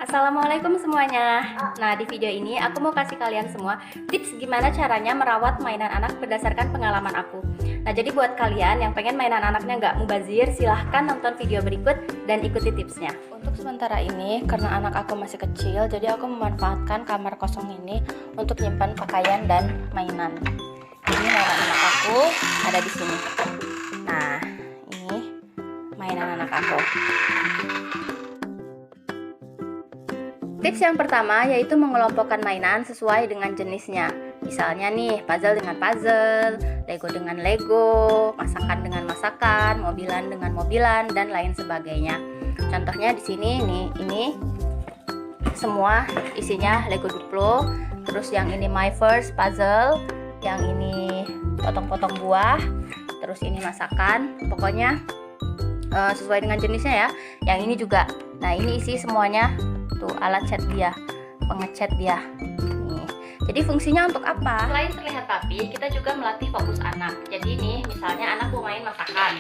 Assalamualaikum semuanya. Nah, di video ini aku mau kasih kalian semua tips gimana caranya merawat mainan anak berdasarkan pengalaman aku. Nah, jadi buat kalian yang pengen mainan anaknya nggak mubazir, silahkan nonton video berikut dan ikuti tipsnya. Untuk sementara ini, karena anak aku masih kecil, jadi aku memanfaatkan kamar kosong ini untuk menyimpan pakaian dan mainan. Ini mainan anak aku ada di sini. Nah, ini mainan anak aku. Tips yang pertama yaitu mengelompokkan mainan sesuai dengan jenisnya. Misalnya nih, puzzle dengan puzzle, Lego dengan Lego, masakan dengan masakan, mobilan dengan mobilan, dan lain sebagainya. Contohnya di sini nih, ini semua isinya Lego Duplo. Terus yang ini My First Puzzle, yang ini potong-potong buah, terus ini masakan. Pokoknya sesuai dengan jenisnya ya. Yang ini juga. Nah, ini isi semuanya. Tuh alat cat dia, pengecat dia nih. Jadi fungsinya untuk apa? Selain terlihat rapi, kita juga melatih fokus anak. Jadi nih, misalnya anak mau main masakan,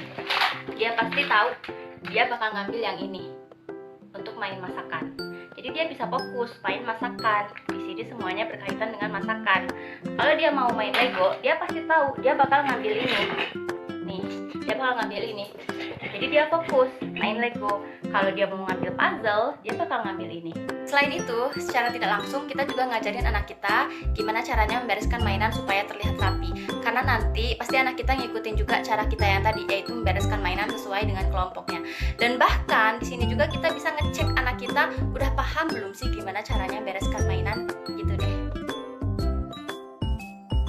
dia pasti tahu dia bakal ngambil yang ini untuk main masakan. Jadi dia bisa fokus main masakan. Di sini semuanya berkaitan dengan masakan. Kalau dia mau main Lego, dia pasti tahu dia bakal ngambil ini. Nih, dia bakal ngambil ini. Jadi dia fokus main Lego. Kalau dia mau ngambil puzzle, dia bakal ngambil ini. Selain itu, secara tidak langsung kita juga ngajarin anak kita gimana caranya membereskan mainan supaya terlihat rapi. Karena nanti pasti anak kita ngikutin juga cara kita yang tadi, yaitu membereskan mainan sesuai dengan kelompoknya. Dan bahkan di sini juga kita bisa ngecek anak kita udah paham belum sih gimana caranya membereskan mainan, gitu deh.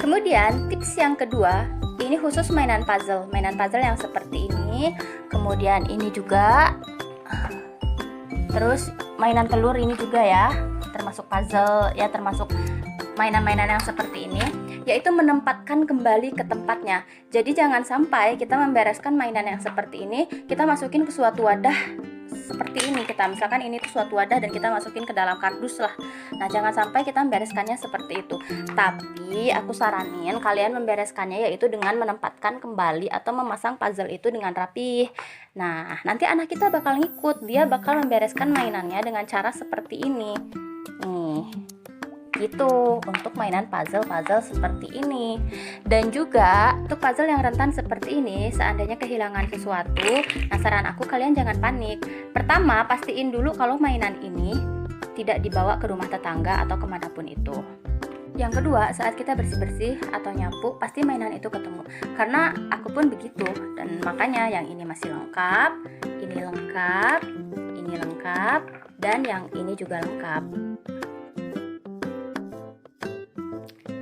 Kemudian tips yang kedua, ini khusus mainan puzzle yang seperti ini. Kemudian ini juga. Terus mainan telur ini juga ya, termasuk puzzle ya, termasuk mainan-mainan yang seperti ini, yaitu menempatkan kembali ke tempatnya. Jadi jangan sampai kita membereskan mainan yang seperti ini, kita masukin ke suatu wadah seperti ini. Kita misalkan ini tuh suatu wadah dan kita masukin ke dalam kardus lah. Nah, jangan sampai kita membereskannya seperti itu. Tapi aku saranin kalian membereskannya yaitu dengan menempatkan kembali atau memasang puzzle itu dengan rapih. Nah, nanti anak kita bakal ngikut, dia bakal membereskan mainannya dengan cara seperti ini. Nih, gitu untuk mainan puzzle seperti ini. Dan juga untuk puzzle yang rentan seperti ini, seandainya kehilangan sesuatu, nah saran aku kalian jangan panik. Pertama, pastiin dulu kalau mainan ini tidak dibawa ke rumah tetangga atau kemanapun itu. Yang kedua, saat kita bersih-bersih atau nyapu, pasti mainan itu ketemu. Karena aku pun begitu, dan makanya yang ini masih lengkap, ini lengkap, ini lengkap, dan yang ini juga lengkap.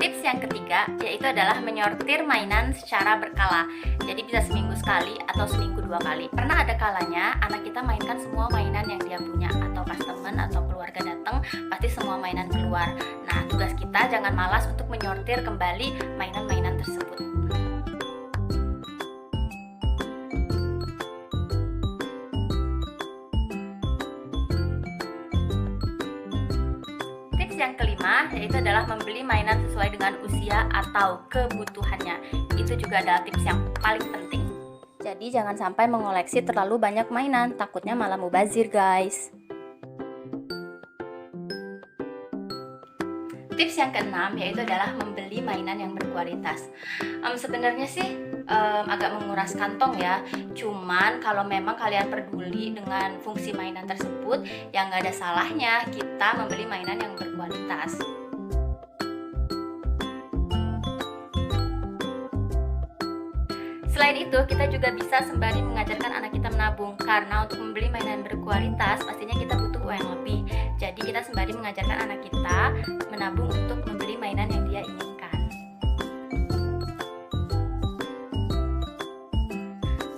Tips yang ketiga yaitu adalah menyortir mainan secara berkala. Jadi bisa seminggu sekali atau seminggu 2 kali. Pernah ada kalanya anak kita mainkan semua mainan yang dia punya, atau pas teman atau keluarga datang pasti semua mainan keluar. Nah, tugas kita jangan malas untuk menyortir kembali mainan-mainan tersebut. Yang kelima yaitu adalah membeli mainan sesuai dengan usia atau kebutuhannya. Itu juga adalah tips yang paling penting. Jadi jangan sampai mengoleksi terlalu banyak mainan, takutnya malah mubazir guys. Tips yang keenam yaitu adalah membeli mainan yang berkualitas. Sebenarnya sih agak menguras kantong ya. Cuman kalau memang kalian peduli dengan fungsi mainan tersebut, ya nggak ada salahnya kita membeli mainan yang berkualitas. Selain itu, kita juga bisa sembari mengajarkan anak kita menabung. Karena untuk membeli mainan berkualitas, pastinya kita butuh uang lebih. Jadi kita sembari mengajarkan anak kita menabung untuk membeli mainan yang dia inginkan.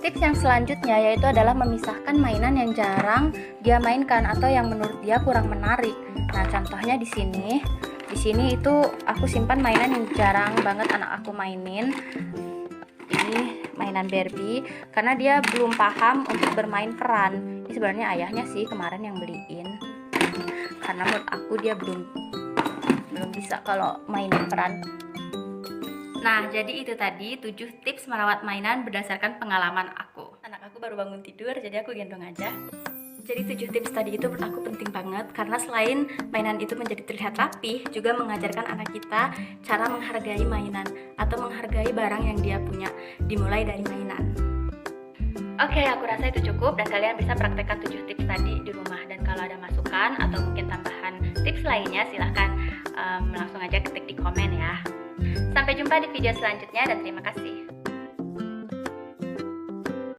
Tips yang selanjutnya yaitu adalah memisahkan mainan yang jarang dia mainkan atau yang menurut dia kurang menarik. Nah, contohnya di sini itu aku simpan mainan yang jarang banget anak aku mainin. Ini mainan Barbie karena dia belum paham untuk bermain peran. Ini sebenarnya ayahnya sih kemarin yang beliin. Karena menurut aku dia belum bisa kalau mainin peran. Nah, jadi itu tadi 7 tips merawat mainan berdasarkan pengalaman aku. Anak aku baru bangun tidur, jadi aku gendong aja. Jadi 7 tips tadi itu menurut aku penting banget karena selain mainan itu menjadi terlihat rapi, juga mengajarkan anak kita cara menghargai mainan atau menghargai barang yang dia punya, dimulai dari mainan. Oke, aku rasa itu cukup dan kalian bisa praktekkan 7 tips tadi di rumah. Dan kalau ada masukan atau mungkin tambahan tips lainnya, silahkan langsung aja ketik di komen ya. Sampai jumpa di video selanjutnya dan terima kasih.